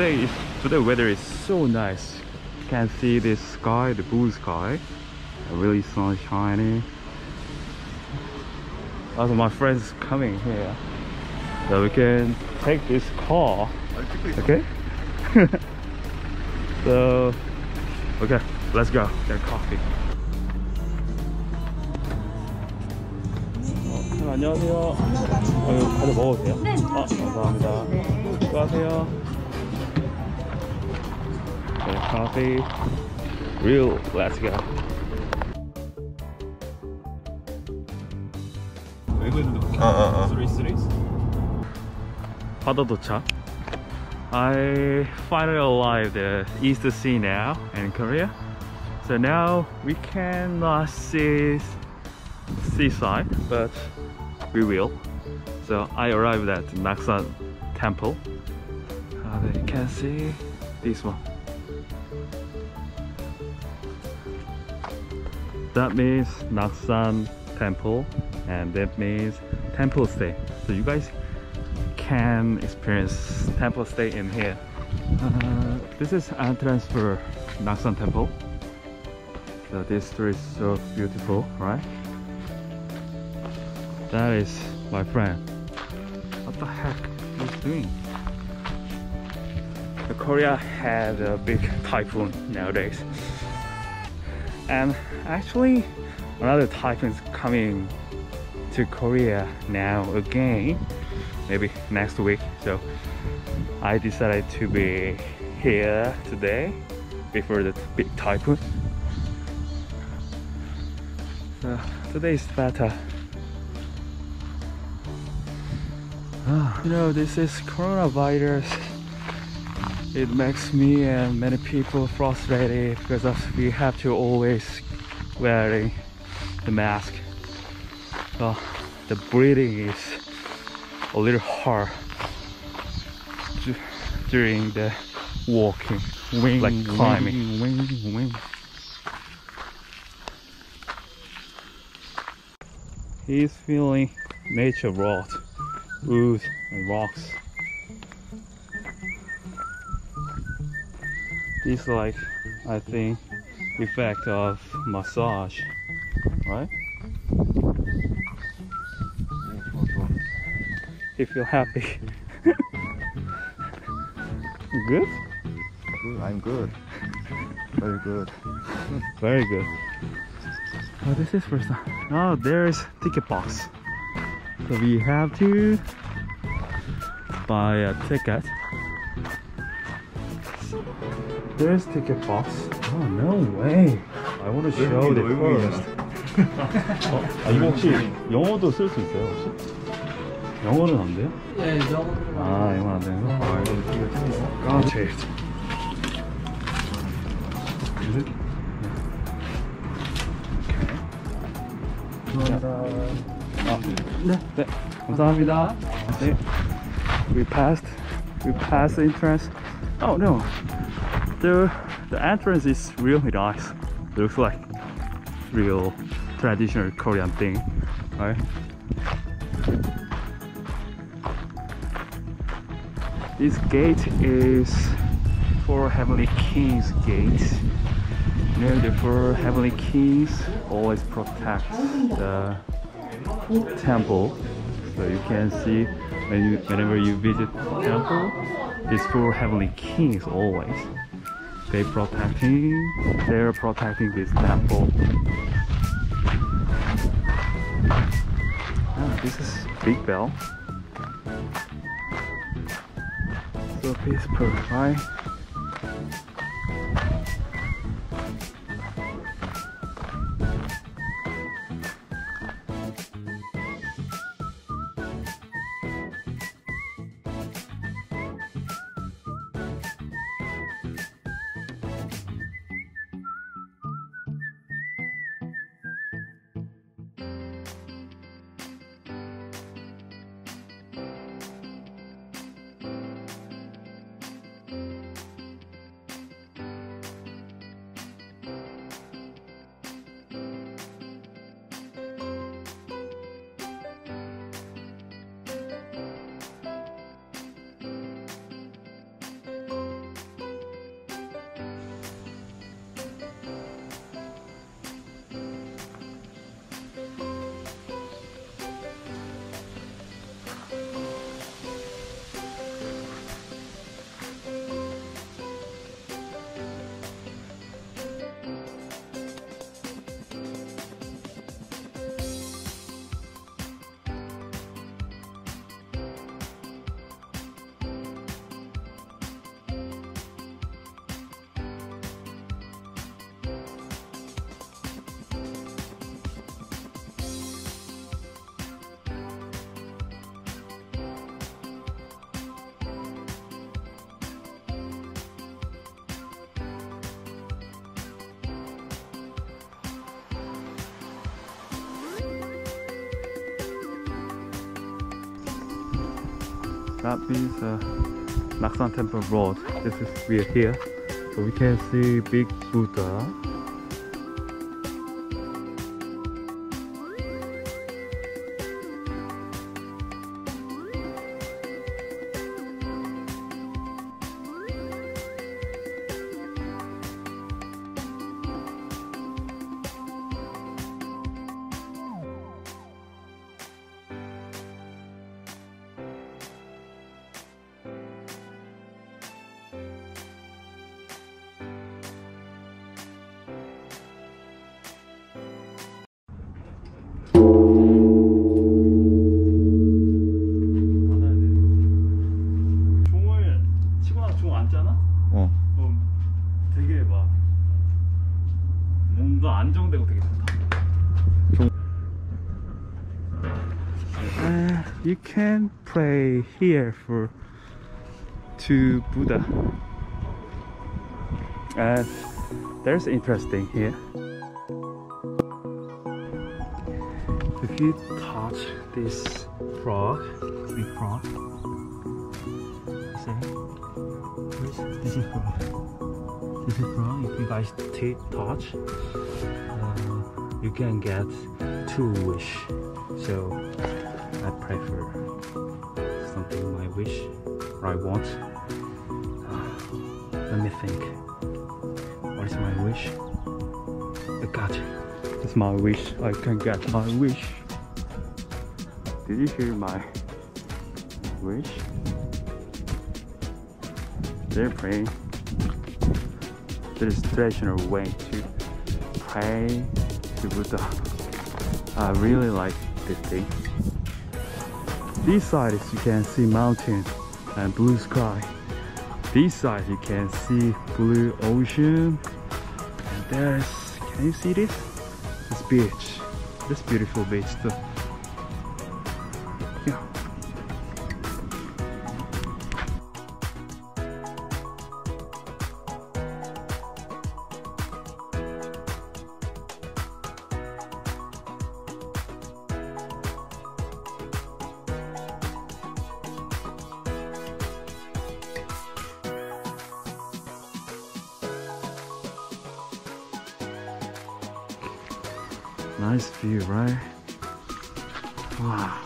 today weather is so nice. You can see this sky, the blue sky, really sun shining. Also, my friends coming here, so we can take this car. Okay. So, okay, let's go get coffee. 안녕하세요. 이거 가져 먹어도 돼요? 네. 감사합니다. 수고하세요. 네, coffee. Real, let's go. Three cities. 바다 도착. I finally arrived at East Sea now in Korea. So now we cannot see seaside, but we will. So I arrived at Naksan Temple. You can see this one. That means Naksan Temple, and that means temple stay. So you guys can experience temple stay in here. This is entrance for Naksan Temple. So this street is so beautiful, right? That is my friend. What the heck is he doing? Korea had a big typhoon nowadays, and actually another typhoon is coming to Korea now again, maybe next week. So I decided to be here today before the big typhoon. So today is better. You know, this is coronavirus. It makes me and many people frustrated because we have to always wearing the mask. So the breathing is a little hard during the walking, like climbing. He's feeling nature wrought wood and rocks. It's like, I think, effect of massage, right? You feel happy. You good? I'm good. Very good. Very good. Oh, this is first time. Oh, there is ticket box. So we have to buy a ticket. There's ticket box. Oh, no way. I want to show it first. 이거 혹시 영어도 쓸 수 있어요, 혹시? 영어는 안 돼요? 네, 아, 영어는 안 되는 거? 아, 이거 got it. 네, 네, 감사합니다. 네. We passed the entrance. Oh no, the entrance is really nice. It looks like real traditional Korean thing, right? This gate is for Heavenly King's gate. You know, the four Heavenly Kings always protect the temple. So you can see whenever you visit the temple, these four Heavenly Kings always. They're protecting this temple. Oh, this is big bell. So peaceful, right? That means Naksan Temple Road. We are here, so we can see big Buddha. 종을 치고 나서 종 앉잖아? 그럼 되게 막 뭔가 안정되고 되게 좋다. You can pray here for to Buddha, and there's interesting here. If you touch this frog, big frog, see, this is frog. This is frog. If you guys touch, you can get 2 wish. So I prefer something my wish or I want. Let me think. What is my wish? I got it. It's my wish. I can get my wish. Did you hear my wish? They're praying. There's a traditional way to pray to Buddha. I really like this thing. This side is you can see mountain and blue sky. This side you can see blue ocean. And there's, can you see this? This beach. This beautiful beach too. Yeah. Nice view, right? Wow.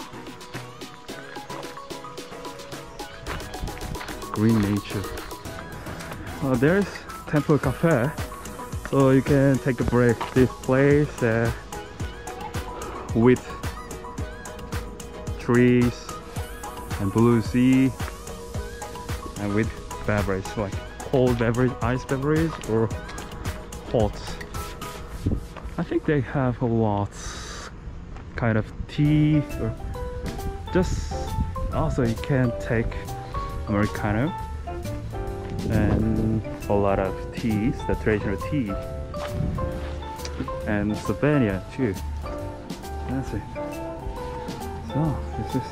Green nature. There's Temple Cafe, so you can take a break. This place with trees and blue sea, and with beverage like cold beverage, ice beverage, or hot. I think they have a lot kind of tea, or just also you can take Americano and a lot of teas, the traditional tea, and souvenir too. That's it. So this is,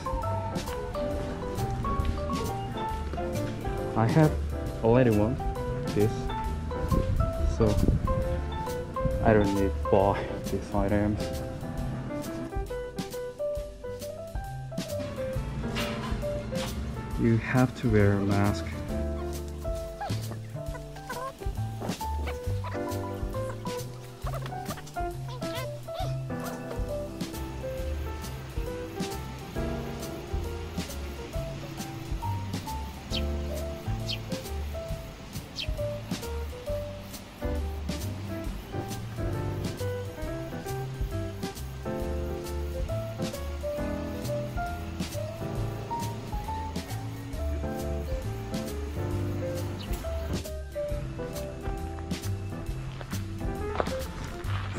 I have already one this, so I don't need to buy these items. You have to wear a mask.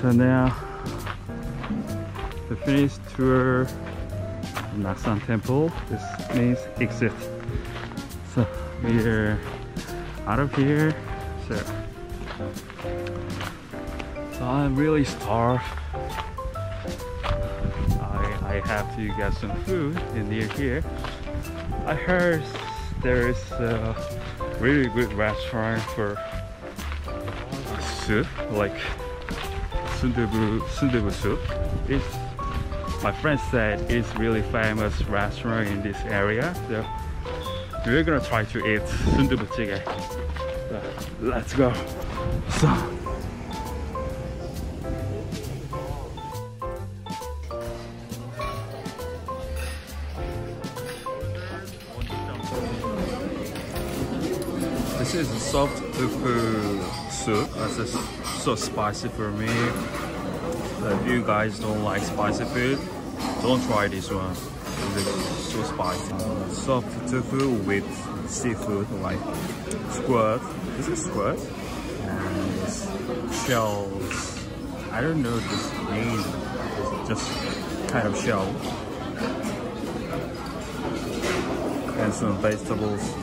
So now the finished tour of Naksan Temple. This means exit. So we're out of here. So I'm really starved. I have to get some food in near here. I heard there is a really good restaurant for soup, like sundubu soup. My friend said it's really famous restaurant in this area, so we're gonna try to eat 순두부찌개. Let's go. So. This is a soft tofu soup. That's just so spicy for me. So if you guys don't like spicy food, don't try this one. It's so spicy. Soft tofu with seafood like squid. This is squid. And this shells. I don't know this name. It's just kind of shell. And some vegetables.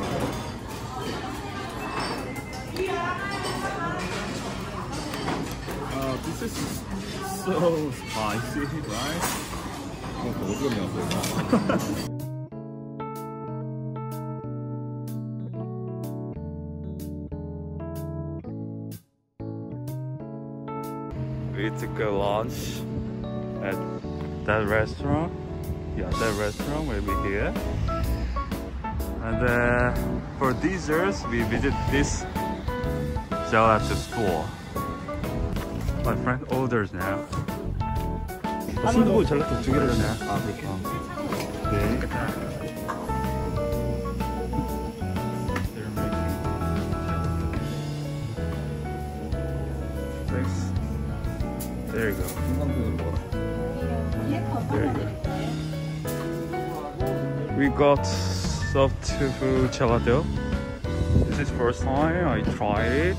This is so spicy, right? We took a lunch at that restaurant. Yeah, that restaurant will be here. And for desserts, we visit this gelato store. My friend orders now. 순두부 젤라또 2개를 줬네. 아, 그렇구나. 네. Thanks. There you go. There you go. We got soft tofu gelato. This is first time I tried it.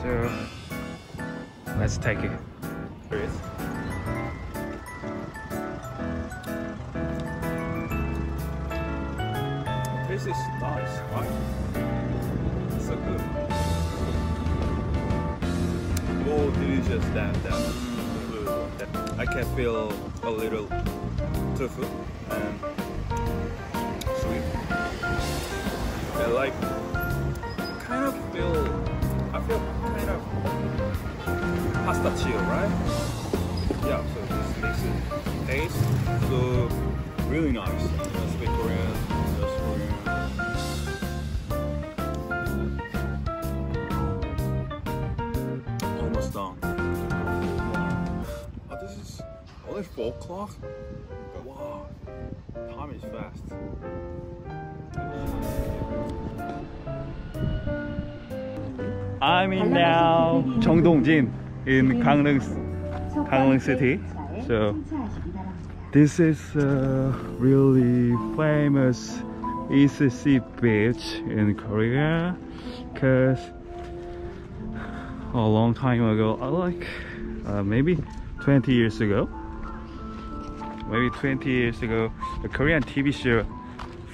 So let's take it. Here it is. This is nice, right? It's so good. More delicious than I can feel a little tofu and sweet. I like I feel kind of pasta chill, right? Yeah, so this makes it taste so really nice. Speak Korean, just Korean. Almost done. Oh, this is only 4 o'clock? Wow, time is fast. I'm in now Jeongdongjin in Gangneung City. So this is a really famous Ecc Beach in Korea, because a long time ago, like maybe 20 years ago, a Korean TV show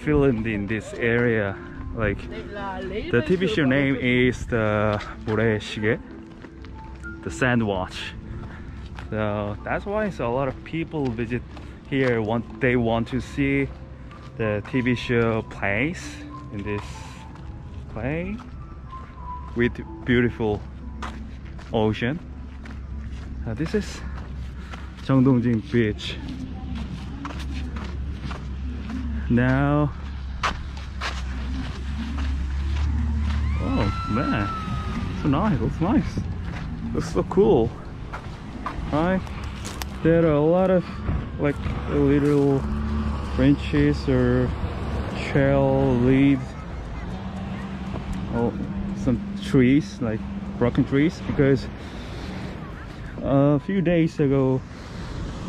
filmed in this area. Like the TV show name is the 모래시계, the sand watch. So that's why a lot of people visit here. They want to see the TV show place in this place with beautiful ocean. This is Jeongdongjin Beach. Now, oh man, so nice. Looks nice. Looks so cool, right? There are a lot of like little branches or shell leaves. Oh, some trees, like broken trees, because a few days ago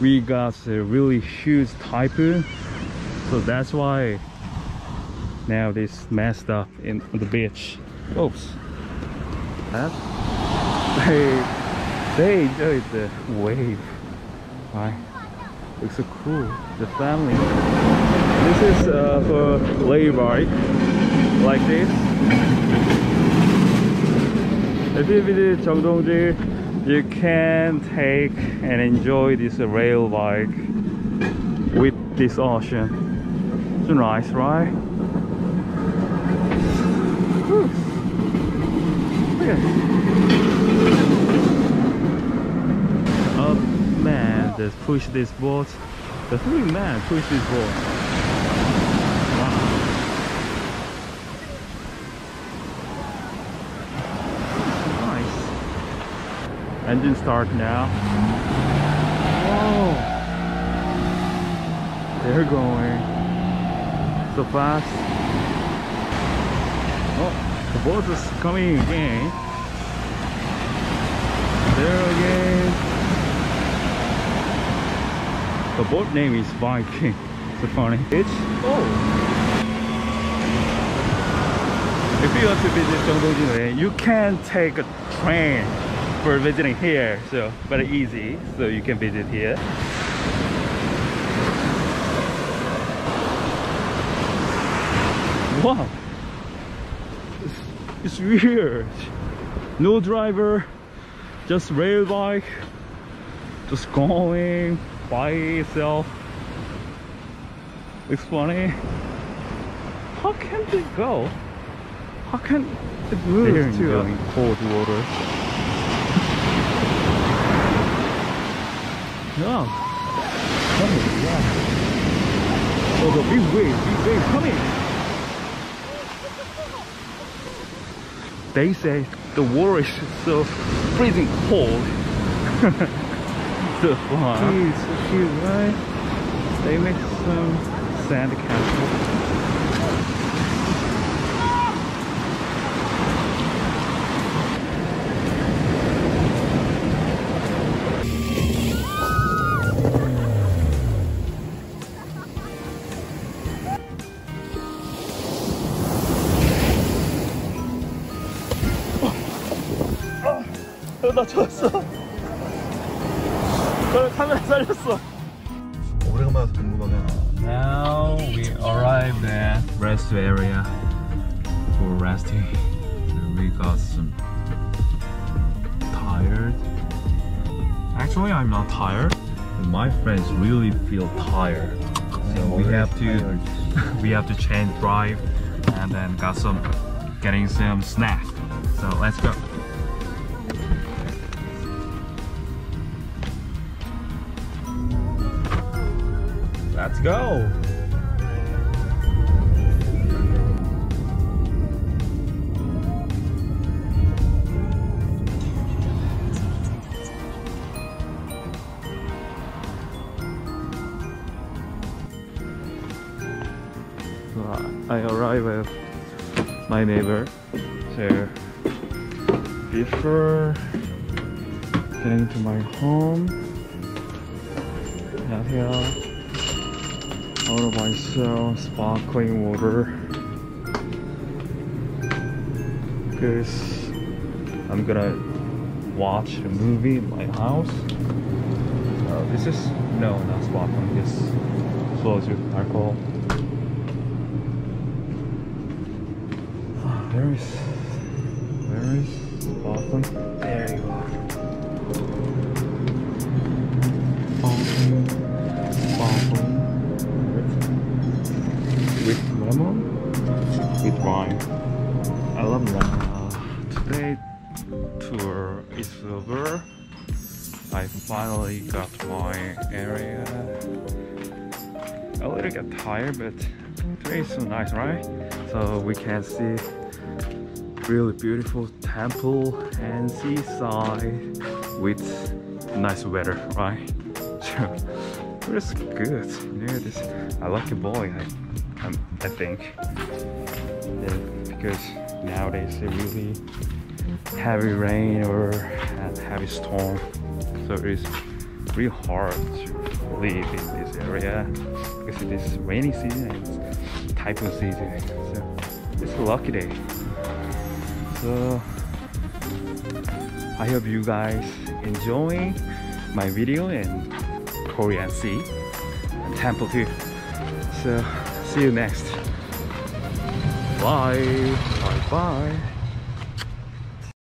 we got a really huge typhoon, so that's why now this messed up in the beach. Oops. They enjoyed the wave. Right? Looks so cool. The family. This is for lay bike, like this. If you visit Jeongdongjin, you can take and enjoy this rail bike with this ocean. It's nice, right? Whew. Oh man, just push this boat. The 3 men push this boat. Wow. Engine start now. Whoa! They're going so fast. Oh, the boat is coming again. There again. The boat name is Viking. So funny. It's if you want to visit Jeongdongjin, you can take a train for visiting here. So very easy. So you can visit here. Wow, it's weird. No driver, just rail bike, just going by itself. It's funny. How can they go? How can it move to cold water? No. Oh, the big wave coming. They say the water is so freezing cold. So fun. It's so cute, right? They make some sand castle. 나 졌어. 카메라 살렸어. 오래간만에 와서 궁금하게. Now we arrived at rest area for resting. We got some tired. Actually, I'm not tired. My friends really feel tired. So we have to change drive and then getting some snack. So let's go. Let's go! I arrive at my neighbor. So before getting to my home, here order myself sparkling water because I'm gonna watch a movie in my house. This is not sparkling, this soju, alcohol. Where is sparkling? There you go. Sparkling. With lemon, with wine. I love lemon. Today's tour is over. I finally got my area. A little get tired, but today is so nice, right? So we can see really beautiful temple and seaside with nice weather, right? So it's good. Yeah, I like a boy. I think, yeah, because nowadays it's really heavy rain or heavy storm, so it's really hard to live in this area because it is rainy season and it's typhoon season. So it's a lucky day. So I hope you guys enjoying my video in Korean Sea and temple too. So see you next. Bye. Bye bye.